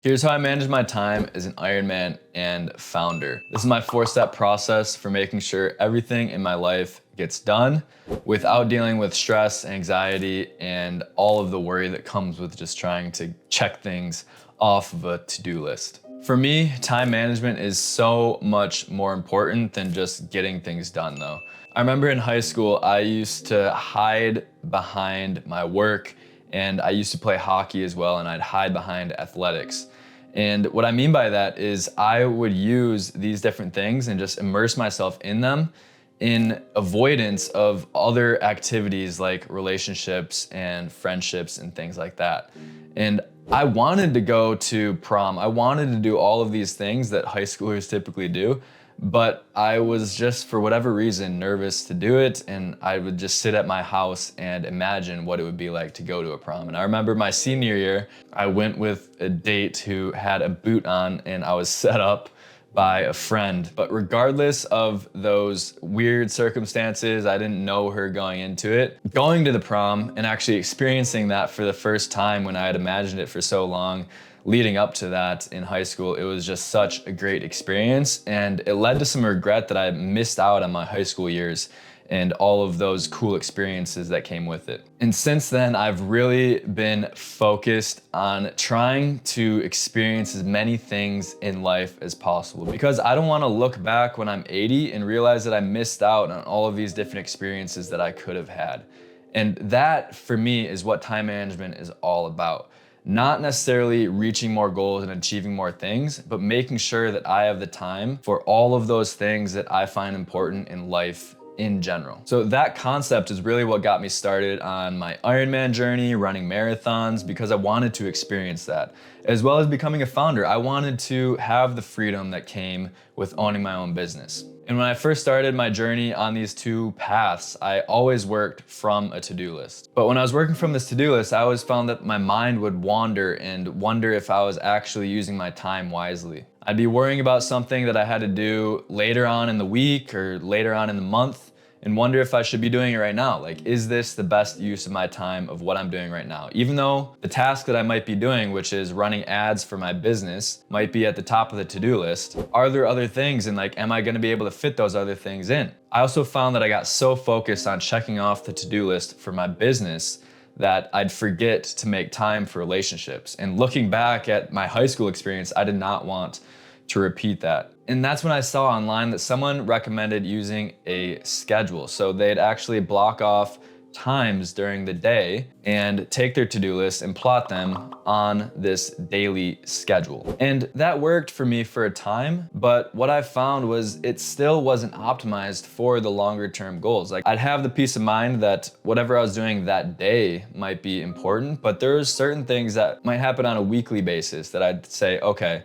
Here's how I manage my time as an Ironman and founder. This is my 4-step process for making sure everything in my life gets done without dealing with stress, anxiety, and all of the worry that comes with just trying to check things off of a to-do list. For me, time management is so much more important than just getting things done though. I remember in high school, I used to hide behind my work and I used to play hockey as well, and I'd hide behind athletics. And what I mean by that is I would use these different things and just immerse myself in them in avoidance of other activities like relationships and friendships and things like that. And I wanted to go to prom. I wanted to do all of these things that high schoolers typically do, but I was just, for whatever reason, nervous to do it, and I would just sit at my house and imagine what it would be like to go to a prom. And I remember my senior year, I went with a date who had a boot on, and I was set up by a friend. But regardless of those weird circumstances, I didn't know her going into it. Going to the prom and actually experiencing that for the first time when I had imagined it for so long, leading up to that in high school, it was just such a great experience, and it led to some regret that I missed out on my high school years and all of those cool experiences that came with it. And since then, I've really been focused on trying to experience as many things in life as possible, because I don't want to look back when I'm 80 and realize that I missed out on all of these different experiences that I could have had. And that, for me, is what time management is all about. Not necessarily reaching more goals and achieving more things, but making sure that I have the time for all of those things that I find important in life in general. So that concept is really what got me started on my Ironman journey, running marathons, because I wanted to experience that. As well as becoming a founder, I wanted to have the freedom that came with owning my own business. And when I first started my journey on these two paths, I always worked from a to-do list. But when I was working from this to-do list, I always found that my mind would wander and wonder if I was actually using my time wisely. I'd be worrying about something that I had to do later on in the week or later on in the month and wonder if I should be doing it right now. Like, is this the best use of my time of what I'm doing right now? Even though the task that I might be doing, which is running ads for my business, might be at the top of the to-do list, are there other things, and like, am I gonna be able to fit those other things in? I also found that I got so focused on checking off the to-do list for my business that I'd forget to make time for relationships. And looking back at my high school experience, I did not want to repeat that. And that's when I saw online that someone recommended using a schedule. So they'd actually block off times during the day and take their to-do list and plot them on this daily schedule. And that worked for me for a time, but what I found was it still wasn't optimized for the longer term goals. Like, I'd have the peace of mind that whatever I was doing that day might be important, but there's certain things that might happen on a weekly basis that I'd say, okay,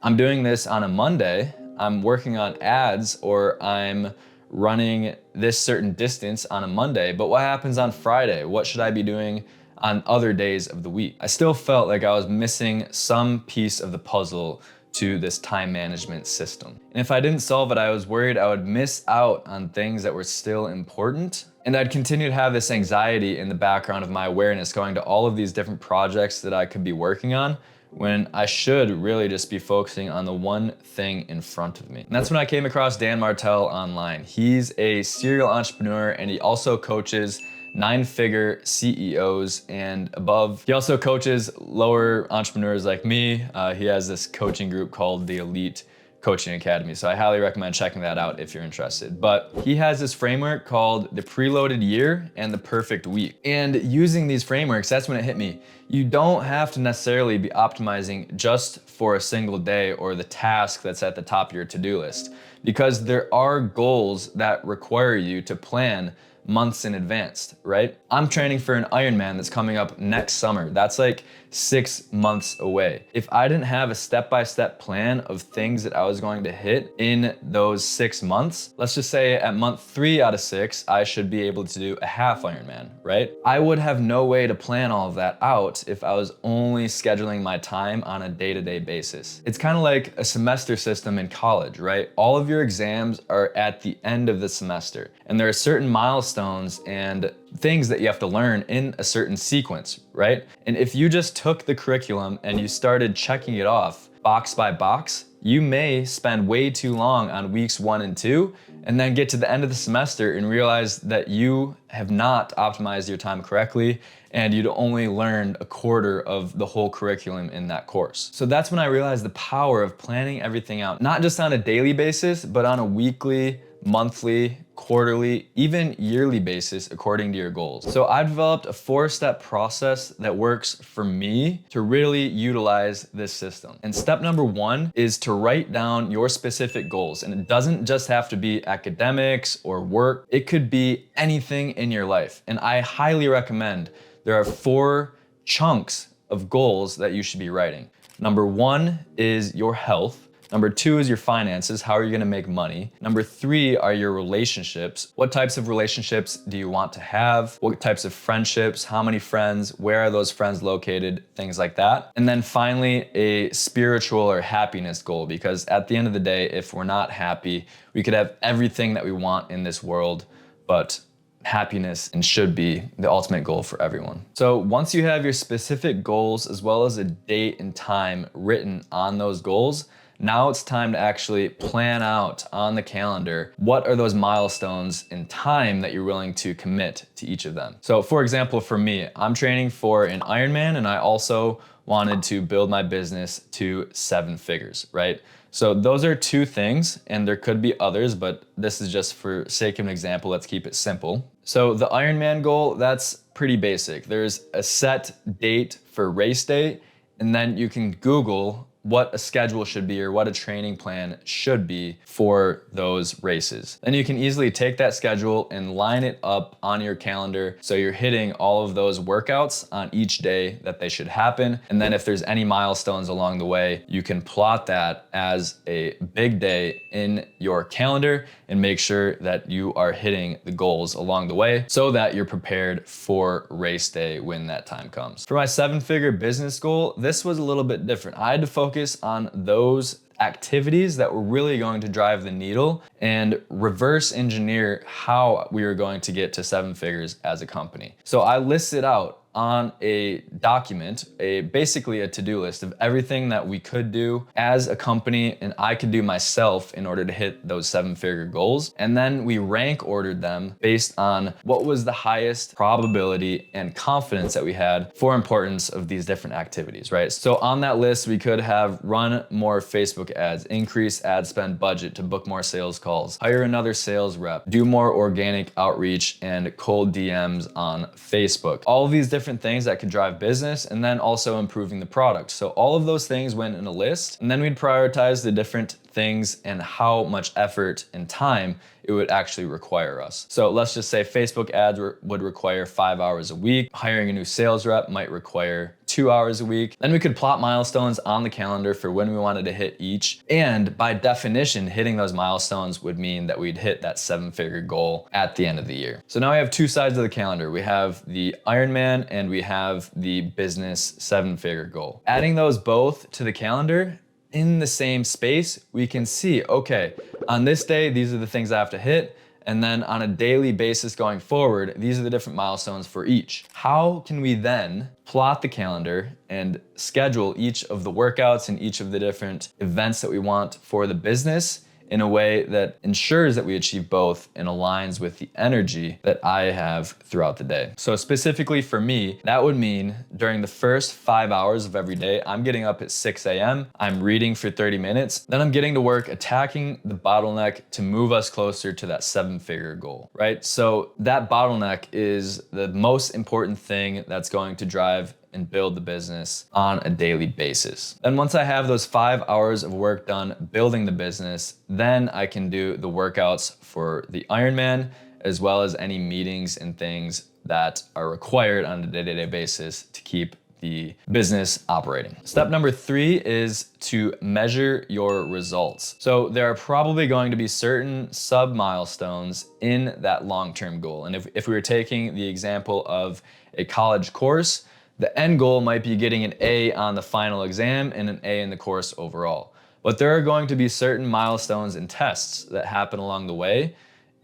I'm doing this on a Monday, I'm working on ads, or I'm running this certain distance on a Monday, but what happens on Friday? What should I be doing on other days of the week? I still felt like I was missing some piece of the puzzle to this time management system. And if I didn't solve it, I was worried I would miss out on things that were still important. And I'd continue to have this anxiety in the background of my awareness going to all of these different projects that I could be working on, when I should really just be focusing on the one thing in front of me. And that's when I came across Dan Martell online. He's a serial entrepreneur, and he also coaches 9-figure CEOs and above. He also coaches lower entrepreneurs like me. He has this coaching group called the Elite Coaching Academy. So I highly recommend checking that out if you're interested. But he has this framework called the preloaded year and the perfect week. And using these frameworks, that's when it hit me. You don't have to necessarily be optimizing just for a single day or the task that's at the top of your to-do list, because there are goals that require you to plan months in advance, right? I'm training for an Ironman that's coming up next summer. That's like 6 months away. If I didn't have a step-by-step plan of things that I was going to hit in those 6 months, let's just say at month 3 out of 6, I should be able to do a half Ironman, right? I would have no way to plan all of that out if I was only scheduling my time on a day-to-day basis. It's kind of like a semester system in college, right? All of your exams are at the end of the semester, and there are certain milestones and things that you have to learn in a certain sequence, right? And if you just took the curriculum and you started checking it off box by box, you may spend way too long on weeks 1 and 2 and then get to the end of the semester and realize that you have not optimized your time correctly and you'd only learned a quarter of the whole curriculum in that course. So that's when I realized the power of planning everything out, not just on a daily basis, but on a weekly, monthly, quarterly, even yearly basis according to your goals. So I've developed a 4-step process that works for me to really utilize this system. And step number 1 is to write down your specific goals. And it doesn't just have to be academics or work. It could be anything in your life. And I highly recommend there are 4 chunks of goals that you should be writing. Number 1 is your health. Number 2 is your finances. How are you gonna make money? Number 3 are your relationships. What types of relationships do you want to have? What types of friendships? How many friends? Where are those friends located? Things like that. And then finally, a spiritual or happiness goal, because at the end of the day, if we're not happy, we could have everything that we want in this world, but happiness and should be the ultimate goal for everyone. So once you have your specific goals as well as a date and time written on those goals, now it's time to actually plan out on the calendar what are those milestones in time that you're willing to commit to each of them. So for example, for me, I'm training for an Ironman and I also wanted to build my business to 7 figures, right? So those are 2 things, and there could be others, but this is just for sake of an example, let's keep it simple. So the Ironman goal, that's pretty basic. There's a set date for race day, and then you can Google what a schedule should be or what a training plan should be for those races. Then you can easily take that schedule and line it up on your calendar so you're hitting all of those workouts on each day that they should happen. And then if there's any milestones along the way, you can plot that as a big day in your calendar and make sure that you are hitting the goals along the way so that you're prepared for race day when that time comes. For my 7-figure business goal, this was a little bit different. I had to focus on those activities that were really going to drive the needle and reverse engineer how we were going to get to 7 figures as a company. So I listed out on a document, basically a to-do list of everything that we could do as a company and I could do myself in order to hit those 7-figure goals. And then we rank ordered them based on what was the highest probability and confidence that we had for importance of these different activities, right? So on that list, we could have run more Facebook ads, increase ad spend budget to book more sales calls, hire another sales rep, do more organic outreach and cold DMs on Facebook. All of these different things that could drive business, and then also improving the product. So all of those things went in a list, and then we'd prioritize the different things and how much effort and time it would actually require us. So let's just say Facebook ads would require 5 hours a week. Hiring a new sales rep might require 2 hours a week. Then we could plot milestones on the calendar for when we wanted to hit each. And by definition, hitting those milestones would mean that we'd hit that 7-figure goal at the end of the year. So now we have 2 sides of the calendar. We have the Ironman and we have the business 7-figure goal. Adding those both to the calendar in the same space, we can see, okay, on this day, these are the things I have to hit. And then on a daily basis going forward, these are the different milestones for each. How can we then plot the calendar and schedule each of the workouts and each of the different events that we want for the business in a way that ensures that we achieve both and aligns with the energy that I have throughout the day? So specifically for me, that would mean during the first 5 hours of every day, I'm getting up at 6 a.m., I'm reading for 30 minutes, then I'm getting to work attacking the bottleneck to move us closer to that 7-figure goal, right? So that bottleneck is the most important thing that's going to drive and build the business on a daily basis. Then once I have those 5 hours of work done building the business, then I can do the workouts for the Ironman, as well as any meetings and things that are required on a day-to-day basis to keep the business operating. Step number 3 is to measure your results. So there are probably going to be certain sub-milestones in that long-term goal. And if we were taking the example of a college course, the end goal might be getting an A on the final exam and an A in the course overall. But there are going to be certain milestones and tests that happen along the way.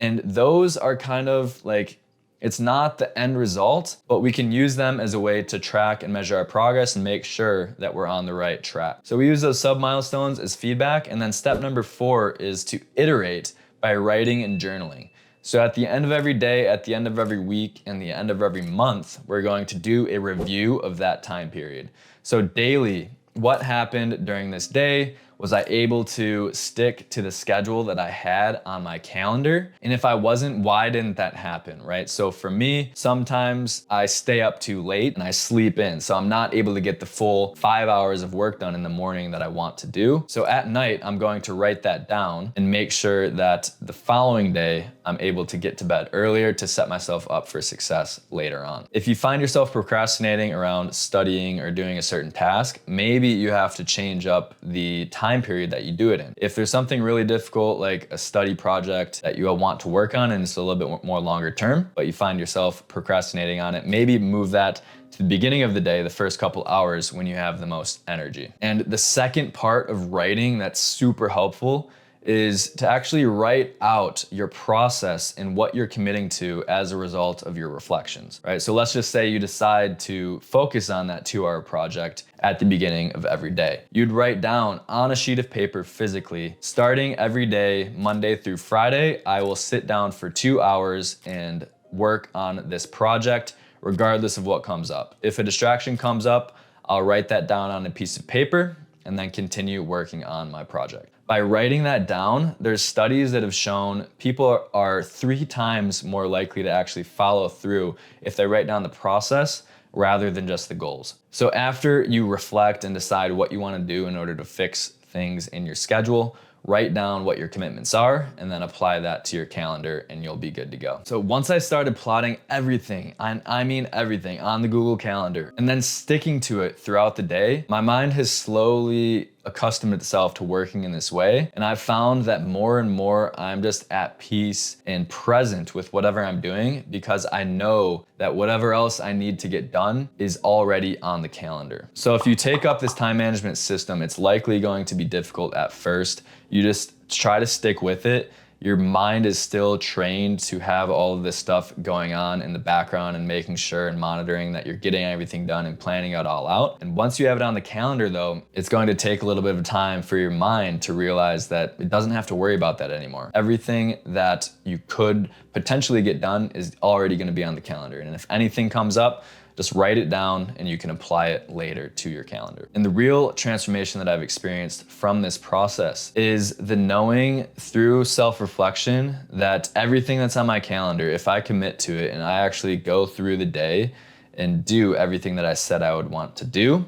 And those are kind of like It's not the end result, but we can use them as a way to track and measure our progress and make sure that we're on the right track. So we use those sub-milestones as feedback. And then step number 4 is to iterate by writing and journaling. So at the end of every day, at the end of every week, and the end of every month, we're going to do a review of that time period. So daily, what happened during this day? Was I able to stick to the schedule that I had on my calendar? And if I wasn't, why didn't that happen, right? So for me, sometimes I stay up too late and I sleep in. So I'm not able to get the full 5 hours of work done in the morning that I want to do. So at night, I'm going to write that down and make sure that the following day, I'm able to get to bed earlier to set myself up for success later on. If you find yourself procrastinating around studying or doing a certain task, maybe you have to change up the time period that you do it in. If there's something really difficult, like a study project that you want to work on and it's a little bit more longer term, but you find yourself procrastinating on it, maybe move that to the beginning of the day, the first couple hours when you have the most energy. And the second part of writing that's super helpful is to actually write out your process and what you're committing to as a result of your reflections, right? So let's just say you decide to focus on that 2-hour project at the beginning of every day. You'd write down on a sheet of paper physically, starting every day, Monday through Friday, I will sit down for 2 hours and work on this project, regardless of what comes up. If a distraction comes up, I'll write that down on a piece of paper and then continue working on my project. By writing that down, there's studies that have shown people are 3 times more likely to actually follow through if they write down the process rather than just the goals. So after you reflect and decide what you want to do in order to fix things in your schedule, write down what your commitments are and then apply that to your calendar and you'll be good to go. So once I started plotting everything, I mean everything, on the Google Calendar and then sticking to it throughout the day, my mind has slowly accustomed itself to working in this way. And I've found that more and more I'm just at peace and present with whatever I'm doing because I know that whatever else I need to get done is already on the calendar. So if you take up this time management system, it's likely going to be difficult at first. You just try to stick with it. Your mind is still trained to have all of this stuff going on in the background and making sure and monitoring that you're getting everything done and planning it all out. And once you have it on the calendar though, it's going to take a little bit of time for your mind to realize that it doesn't have to worry about that anymore. Everything that you could potentially get done is already going to be on the calendar. And if anything comes up, just write it down and you can apply it later to your calendar. And the real transformation that I've experienced from this process is the knowing through self-reflection that everything that's on my calendar, if I commit to it and I actually go through the day and do everything that I said I would want to do,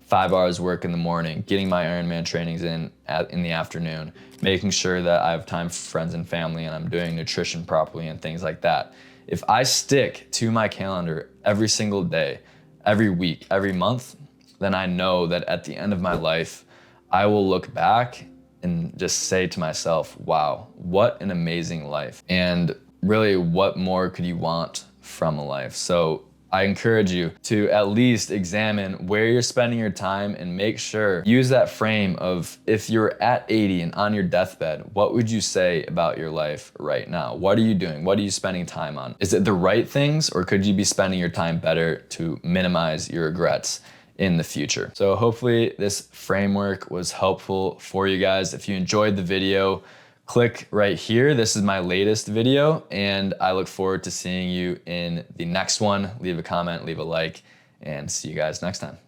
5 hours work in the morning, getting my Ironman trainings in the afternoon, making sure that I have time for friends and family and I'm doing nutrition properly and things like that. If I stick to my calendar every single day, every week, every month, then I know that at the end of my life, I will look back and just say to myself, wow, what an amazing life. And really, what more could you want from a life? So I encourage you to at least examine where you're spending your time and make sure, use that frame of if you're at 80 and on your deathbed, what would you say about your life right now? What are you doing? What are you spending time on? Is it the right things or could you be spending your time better to minimize your regrets in the future? So hopefully this framework was helpful for you guys. If you enjoyed the video, click right here. This is my latest video and I look forward to seeing you in the next one. Leave a comment, leave a like, and see you guys next time.